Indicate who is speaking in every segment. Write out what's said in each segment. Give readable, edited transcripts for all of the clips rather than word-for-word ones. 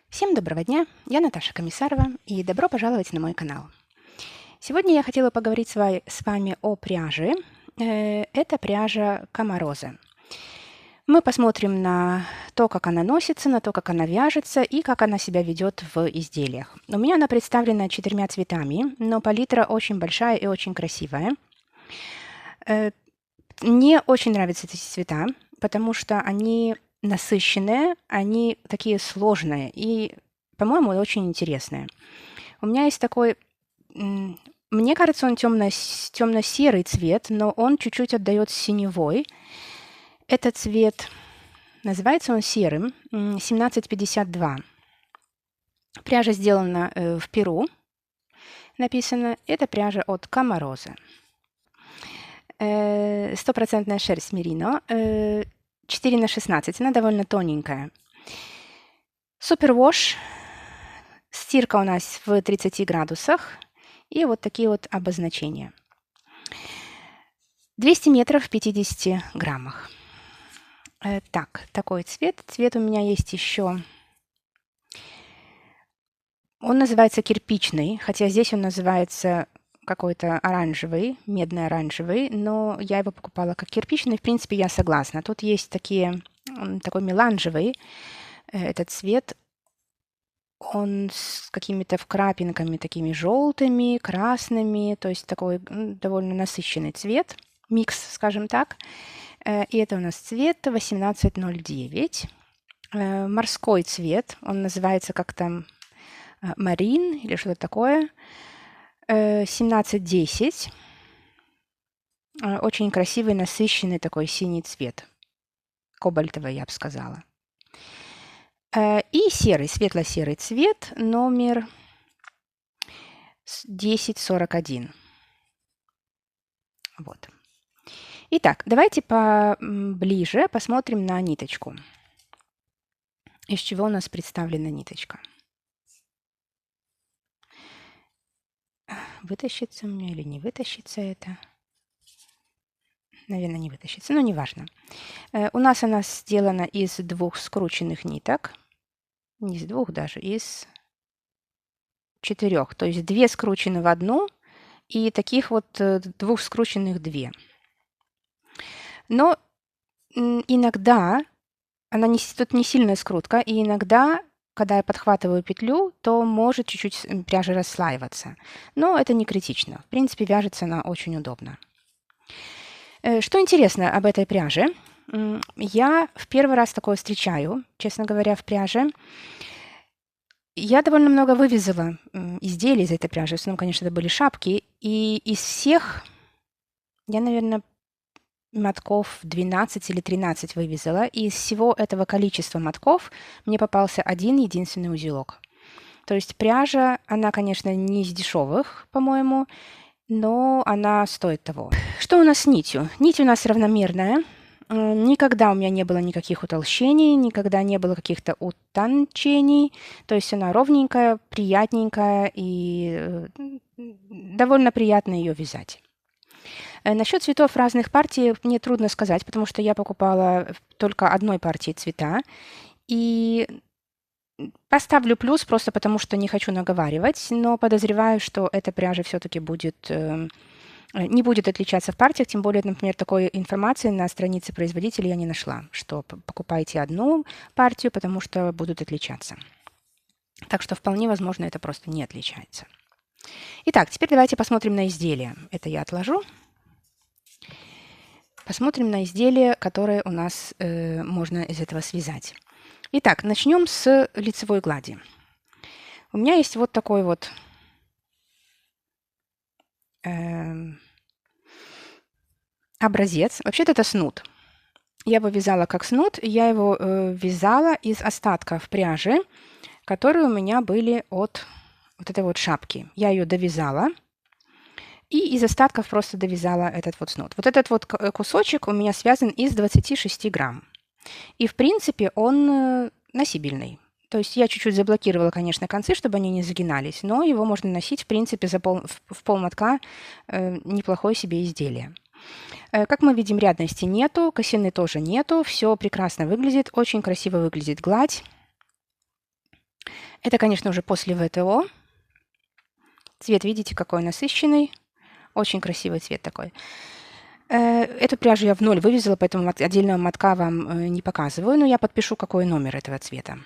Speaker 1: Всем доброго дня, я Наташа Комиссарова, и добро пожаловать на мой канал. Сегодня я хотела поговорить с вами о пряже. Это пряжа Камароза. Мы посмотрим на то, как она носится, на то, как она вяжется и как она себя ведет в изделиях. У меня она представлена 4 цветами, но палитра очень большая и очень красивая. Мне очень нравятся эти цвета, потому что они насыщенные, они такие сложные и, по-моему, очень интересные. У меня есть такой, мне кажется, он темно-серый цвет, но он чуть-чуть отдает синевой. Этот цвет, называется он серым, 1752. Пряжа сделана в Перу, написано. Это пряжа от Камароза. 100% шерсть мерино, 4×16, она довольно тоненькая. Супервош, стирка у нас в 30 градусах, и вот такие вот обозначения. 200 метров в 50 граммах. Так, такой цвет. Цвет у меня есть еще. Он называется кирпичный, хотя здесь он называется какой-то оранжевый, медно-оранжевый, но я его покупала как кирпичный. В принципе, я согласна. Тут есть такой меланжевый, этот цвет. Он с какими-то вкрапинками такими желтыми, красными, то есть такой довольно насыщенный цвет, микс, скажем так. И это у нас цвет 1809. Морской цвет, он называется как-то марин или что-то такое. 1710. Очень красивый, насыщенный такой синий цвет. Кобальтовый, я бы сказала. И серый, светло-серый цвет, номер 1041. Вот. Итак, давайте поближе посмотрим на ниточку. Из чего у нас представлена ниточка. Вытащится у меня или не вытащится это? Наверное, не вытащится, но неважно. У нас она сделана из 2 скрученных ниток. Не из 2 даже, из 4. То есть 2 скручены в одну, и таких вот 2 скрученных 2. Но иногда, тут не сильная скрутка, и иногда, когда я подхватываю петлю, то может чуть-чуть пряжа расслаиваться. Но это не критично. В принципе, вяжется она очень удобно. Что интересно об этой пряже? Я в первый раз такое встречаю, честно говоря, в пряже. Я довольно много вывязала изделий из этой пряжи. В основном, конечно, это были шапки. И из всех я, наверное, мотков 12 или 13 вывязала. И из всего этого количества мотков мне попался один единственный узелок. То есть пряжа, она, конечно, не из дешевых, по-моему, но она стоит того. Что у нас с нитью? Нить у нас равномерная. Никогда у меня не было никаких утолщений, никогда не было каких-то утончений. То есть она ровненькая, приятненькая и довольно приятно ее вязать. Насчет цветов разных партий мне трудно сказать, потому что я покупала только одной партии цвета. И поставлю плюс просто потому, что не хочу наговаривать, но подозреваю, что эта пряжа все-таки не будет отличаться в партиях, тем более, например, такой информации на странице производителя я не нашла, что покупайте одну партию, потому что будут отличаться. Так что вполне возможно, это просто не отличается. Итак, теперь давайте посмотрим на изделие. Это я отложу. Посмотрим на изделие, которое у нас можно из этого связать. Итак, начнем с лицевой глади. У меня есть вот такой вот образец. Вообще-то это снуд. Я его вязала как снуд. Я его вязала из остатков пряжи, которые у меня были от вот этой вот шапки. Я ее довязала. И из остатков просто довязала этот вот снуд. Вот этот вот кусочек у меня связан из 26 грамм. И, в принципе, он носибельный. То есть я чуть-чуть заблокировала, конечно, концы, чтобы они не загинались, но его можно носить, в принципе, в полмотка неплохое себе изделие. Как мы видим, рядности нету, косины тоже нету, все прекрасно выглядит, очень красиво выглядит гладь. Это, конечно, уже после ВТО. Цвет, видите, какой насыщенный. Очень красивый цвет такой. Эту пряжу я в ноль вывязала, поэтому отдельного мотка вам не показываю, но я подпишу, какой номер этого цвета.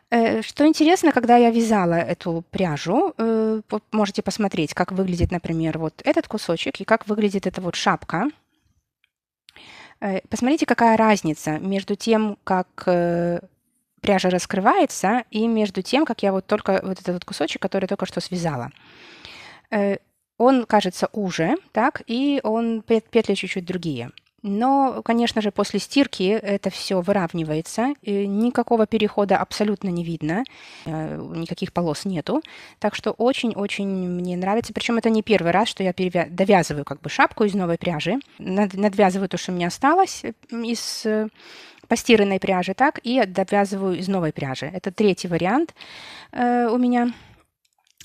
Speaker 1: Что интересно, когда я вязала эту пряжу, вот можете посмотреть, как выглядит, например, вот этот кусочек и как выглядит эта вот шапка. Посмотрите, какая разница между тем, как пряжа раскрывается, и между тем, как я вот только вот этот вот кусочек, который я только что связала. Он кажется уже, так, и петли чуть-чуть другие. Но, конечно же, после стирки это все выравнивается, никакого перехода абсолютно не видно, никаких полос нету. Так что очень-очень мне нравится. Причем это не первый раз, что я довязываю как бы шапку из новой пряжи, надвязываю то, что у меня осталось из постиранной пряжи, так, и довязываю из новой пряжи. Это третий вариант у меня.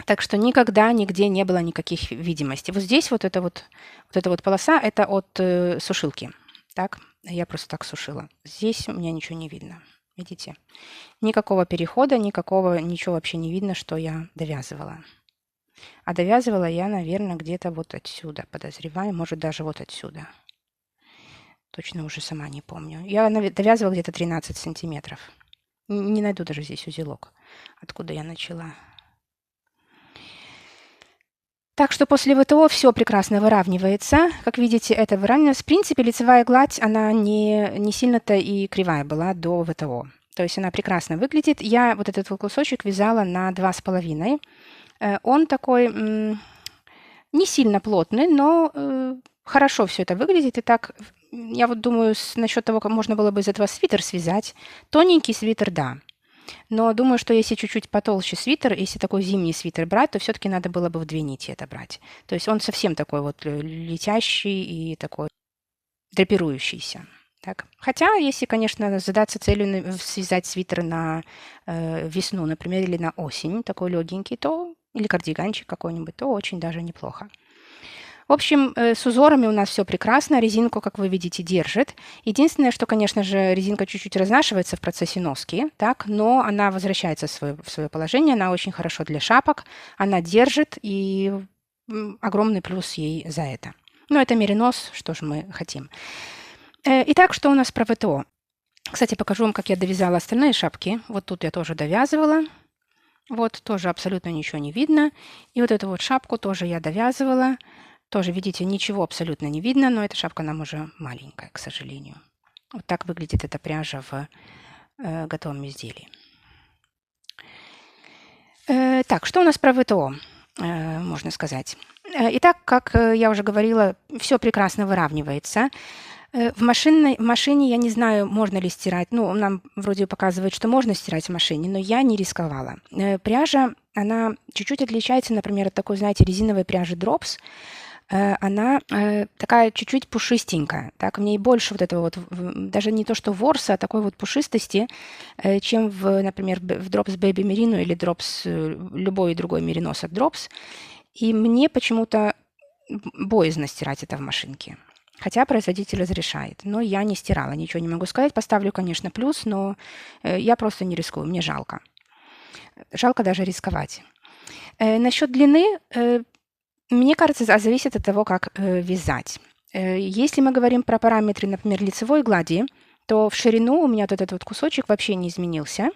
Speaker 1: Так что никогда нигде не было никаких видимостей. Вот здесь вот эта вот полоса, это от сушилки. Так, я просто так сушила. Здесь у меня ничего не видно. Видите? Никакого перехода, ничего вообще не видно, что я довязывала. А довязывала я, наверное, где-то вот отсюда, подозреваю, может, даже вот отсюда. Точно уже сама не помню. Я довязывала где-то 13 сантиметров. Не найду даже здесь узелок, откуда я начала. Так что после ВТО все прекрасно выравнивается. Как видите, это выравнивается. В принципе, лицевая гладь, она не сильно-то и кривая была до ВТО. То есть она прекрасно выглядит. Я вот этот вот кусочек вязала на 2,5. Он такой не сильно плотный, но хорошо все это выглядит. И так, я вот думаю, насчет того, как можно было бы из этого свитер связать. Тоненький свитер, да. Но думаю, что если чуть-чуть потолще свитер, если такой зимний свитер брать, то все-таки надо было бы в 2 нити это брать. То есть он совсем такой вот летящий и такой драпирующийся. Так. Хотя, если, конечно, задаться целью связать свитер на весну, например, или на осень, такой легенький, то или кардиганчик какой-нибудь, то очень даже неплохо. В общем, с узорами у нас все прекрасно. Резинку, как вы видите, держит. Единственное, что, конечно же, резинка чуть-чуть разнашивается в процессе носки, так, но она возвращается в свое положение. Она очень хорошо для шапок. Она держит, и огромный плюс ей за это. Но это меринос, что же мы хотим. Итак, что у нас про ВТО? Кстати, покажу вам, как я довязала остальные шапки. Вот тут я тоже довязывала. Вот тоже абсолютно ничего не видно. И вот эту вот шапку тоже я довязывала. Тоже, видите, ничего абсолютно не видно, но эта шапка нам уже маленькая, к сожалению. Вот так выглядит эта пряжа в готовом изделии. Так, что у нас про ВТО, можно сказать? Итак, как я уже говорила, все прекрасно выравнивается. В машине я не знаю, можно ли стирать. Ну, нам вроде показывает, что можно стирать в машине, но я не рисковала. Пряжа, она чуть-чуть отличается, например, от такой, знаете, резиновой пряжи Drops. Она такая чуть-чуть пушистенькая. Так, в ней больше вот этого вот, даже не то что ворса, а такой вот пушистости, чем, например, в Drops Baby Merino или Drops, любой другой меринос от Drops. И мне почему-то боязно стирать это в машинке. Хотя производитель разрешает. Но я не стирала, ничего не могу сказать. Поставлю, конечно, плюс, но я просто не рискую, мне жалко. Жалко даже рисковать. Насчет длины... Мне кажется, зависит от того, как вязать. Если мы говорим про параметры, например, лицевой глади, то в ширину у меня вот этот вот кусочек вообще не изменился.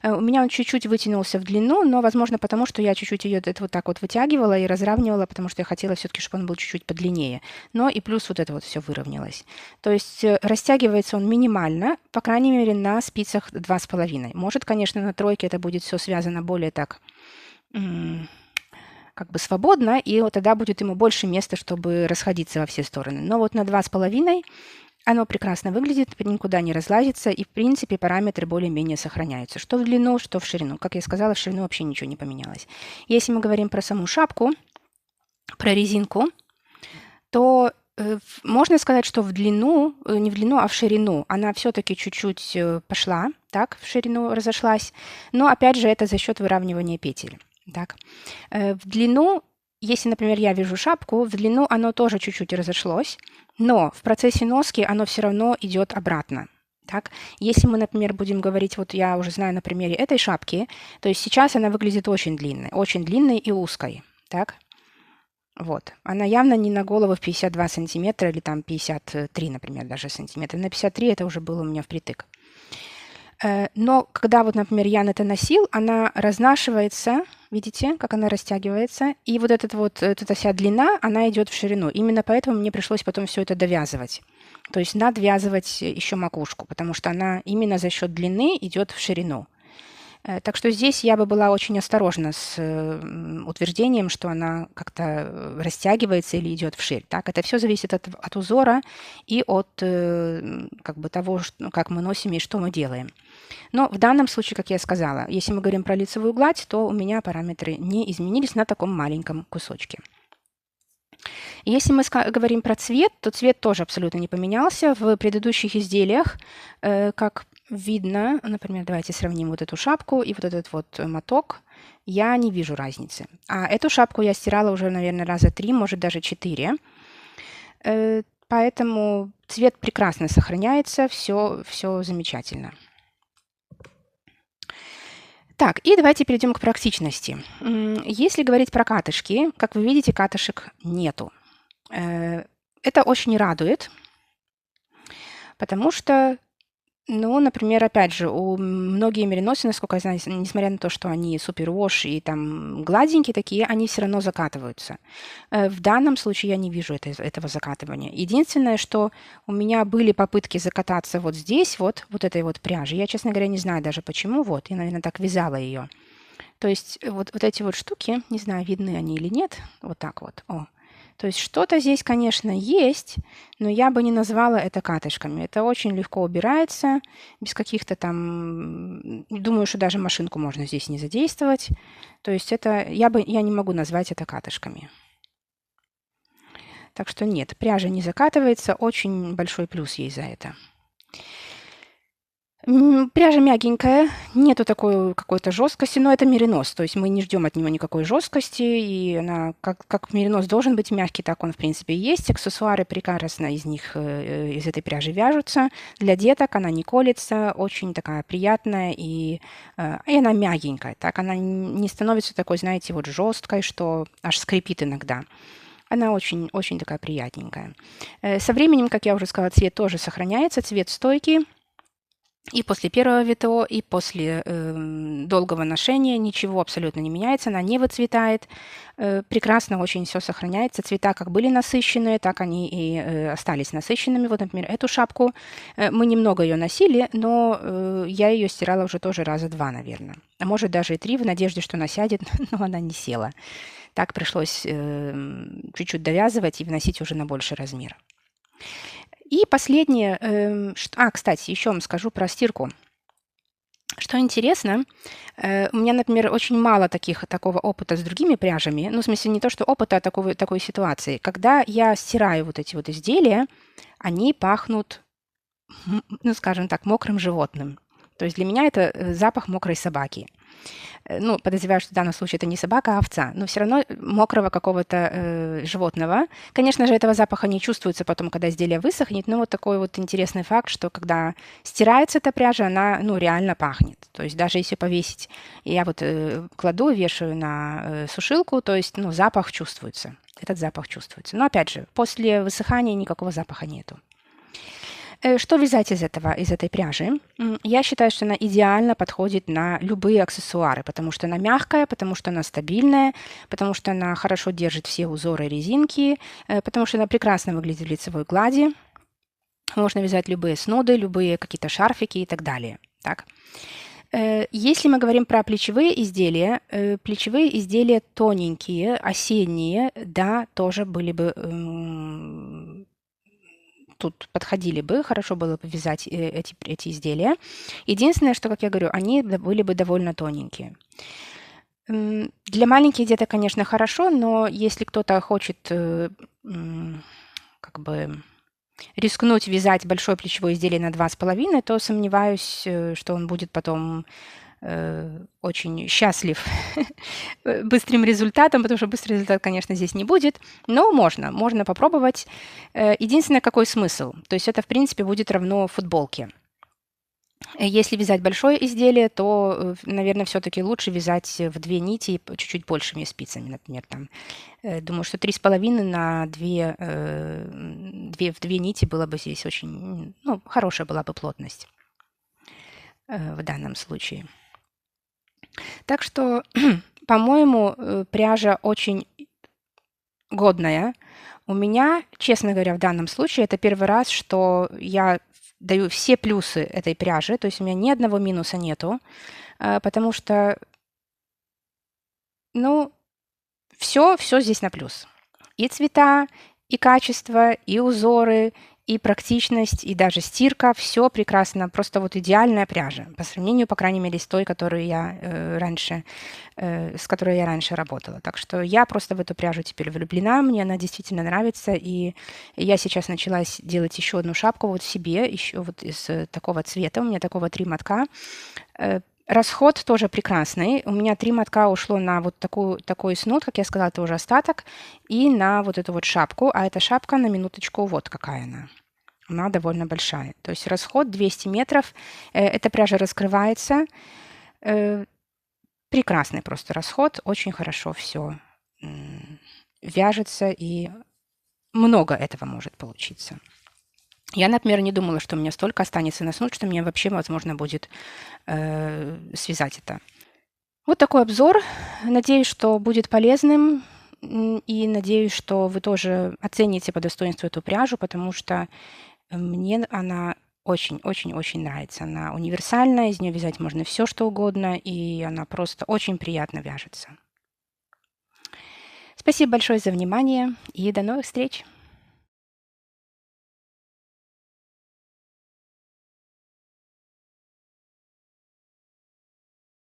Speaker 1: У меня он чуть-чуть вытянулся в длину, но, возможно, потому что я чуть-чуть ее вот так вот вытягивала и разравнивала, потому что я хотела все-таки, чтобы он был чуть-чуть подлиннее. Но и плюс вот это вот все выровнялось. То есть растягивается он минимально, по крайней мере, на спицах 2,5. Может, конечно, на тройке это будет все связано более так... как бы свободно, и вот тогда будет ему больше места, чтобы расходиться во все стороны. Но вот на 2,5 оно прекрасно выглядит, никуда не разлазится, и, в принципе, параметры более-менее сохраняются. Что в длину, что в ширину. Как я сказала, в ширину вообще ничего не поменялось. Если мы говорим про саму шапку, про резинку, то можно сказать, что в длину, не в длину, а в ширину она все-таки чуть-чуть пошла, так, в ширину разошлась, но, опять же, это за счет выравнивания петель. Так. В длину, если, например, я вяжу шапку, в длину оно тоже чуть-чуть разошлось, но в процессе носки оно все равно идет обратно. Так, если мы, например, будем говорить, вот я уже знаю на примере этой шапки, то есть сейчас она выглядит очень длинной и узкой, так? Вот. Она явно не на голову в 52 сантиметра или там 53, например, даже сантиметра. На 53 это уже было у меня впритык. Но когда вот, например, Ян это носил, она разнашивается, видите, как она растягивается, и вот эта вся длина, она идет в ширину. Именно поэтому мне пришлось потом все это довязывать. То есть надвязывать еще макушку, потому что она именно за счет длины идет в ширину. Так что здесь я бы была очень осторожна с утверждением, что она как-то растягивается или идет вширь. Так, это все зависит от узора и от как бы того, как мы носим и что мы делаем. Но в данном случае, как я сказала, если мы говорим про лицевую гладь, то у меня параметры не изменились на таком маленьком кусочке. Если мы говорим про цвет, то цвет тоже абсолютно не поменялся. В предыдущих изделиях, как видно, например, давайте сравним вот эту шапку и вот этот вот моток, я не вижу разницы. А эту шапку я стирала уже, наверное, раза 3, может даже 4. Поэтому цвет прекрасно сохраняется, все замечательно. Так, и давайте перейдем к практичности. Если говорить про катышки, как вы видите, катышек нету. Это очень радует, потому что, ну, например, опять же, у многие мериносы, насколько я знаю, несмотря на то, что они супервош и там гладенькие такие, они все равно закатываются. В данном случае я не вижу этого закатывания. Единственное, что у меня были попытки закататься вот здесь, вот этой вот пряжи. Я, честно говоря, не знаю даже почему. Вот, я, наверное, так вязала ее. То есть вот эти вот штуки, не знаю, видны они или нет, вот так вот, То есть что-то здесь, конечно, есть, но я бы не назвала это катышками. Это очень легко убирается, без каких-то там... Думаю, что даже машинку можно здесь не задействовать. То есть это я не могу назвать это катышками. Так что нет, пряжа не закатывается, очень большой плюс ей за это. Пряжа мягенькая, нету такой какой-то жесткости, но это меринос, то есть мы не ждем от него никакой жесткости, и она, как меринос должен быть мягкий, так он в принципе и есть. Аксессуары прекрасно из этой пряжи вяжутся. Для деток она не колется, очень такая приятная, и она мягенькая, так она не становится такой, знаете, вот жесткой, что аж скрипит иногда. Она очень такая приятненькая. Со временем, как я уже сказала, цвет тоже сохраняется, цвет стойкий. И после первого ВТО, и после долгого ношения ничего абсолютно не меняется, она не выцветает, прекрасно очень все сохраняется. Цвета как были насыщенные, так они и остались насыщенными. Вот, например, эту шапку мы немного ее носили, но я ее стирала уже тоже раза 2, наверное. А может даже и 3, в надежде, что она сядет, но она не села. Так пришлось чуть-чуть довязывать и вносить уже на больший размер. И последнее, кстати, еще вам скажу про стирку. Что интересно, у меня, например, очень мало такого опыта с другими пряжами. Ну, в смысле, не то, что опыта, а такой ситуации. Когда я стираю вот эти вот изделия, они пахнут, ну, скажем так, мокрым животным. То есть для меня это запах мокрой собаки. Ну, подозреваю, что в данном случае это не собака, а овца, но все равно мокрого какого-то животного. Конечно же, этого запаха не чувствуется потом, когда изделие высохнет, но вот такой вот интересный факт, что когда стирается эта пряжа, она, ну, реально пахнет. То есть даже если повесить, я вот кладу, вешаю на сушилку, то есть, ну, запах чувствуется, этот запах чувствуется. Но опять же, после высыхания никакого запаха нету. Что вязать из этой пряжи? Я считаю, что она идеально подходит на любые аксессуары, потому что она мягкая, потому что она стабильная, потому что она хорошо держит все узоры резинки, потому что она прекрасно выглядит в лицевой глади. Можно вязать любые снуды, любые какие-то шарфики и так далее. Так. Если мы говорим про плечевые изделия тоненькие, осенние, да, тоже были бы тут подходили бы, хорошо было бы вязать эти изделия. Единственное, что, как я говорю, они были бы довольно тоненькие. Для маленьких деток, конечно, хорошо, но если кто-то хочет как бы рискнуть вязать большое плечевое изделие на 2,5, то сомневаюсь, что он будет потом очень счастлив быстрым результатом, потому что быстрый результат, конечно, здесь не будет, но можно попробовать. Единственное, какой смысл? То есть это, в принципе, будет равно футболке. Если вязать большое изделие, то, наверное, все-таки лучше вязать в 2 нити и чуть-чуть большими спицами, например, там. Думаю, что 3,5 на 2, 2 в 2 нити было бы здесь очень, ну, хорошая была бы плотность в данном случае. Так что, по-моему, пряжа очень годная. У меня, честно говоря, в данном случае это первый раз, что я даю все плюсы этой пряжи, то есть у меня ни одного минуса нету, потому что, ну, все здесь на плюс. И цвета, и качество, и узоры, и практичность, и даже стирка. Все прекрасно. Просто вот идеальная пряжа. По сравнению, по крайней мере, с той, которую я с которой я раньше работала. Так что я просто в эту пряжу теперь влюблена. Мне она действительно нравится. И я сейчас начала делать еще одну шапку вот себе, еще вот из такого цвета. У меня такого 3 мотка. Расход тоже прекрасный. У меня 3 мотка ушло на вот такой снуд, как я сказала, это уже остаток, и на вот эту вот шапку. А эта шапка, на минуточку, вот какая она. Она довольно большая. То есть расход 200 метров. Эта пряжа раскрывается. Прекрасный просто расход. Очень хорошо все вяжется, и много этого может получиться. Я, например, не думала, что у меня столько останется на снуд, что мне вообще возможно будет связать это. Вот такой обзор. Надеюсь, что будет полезным, и надеюсь, что вы тоже оцените по достоинству эту пряжу, потому что мне она очень-очень-очень нравится. Она универсальная, из нее вязать можно все, что угодно, и она просто очень приятно вяжется. Спасибо большое за внимание, и до новых встреч!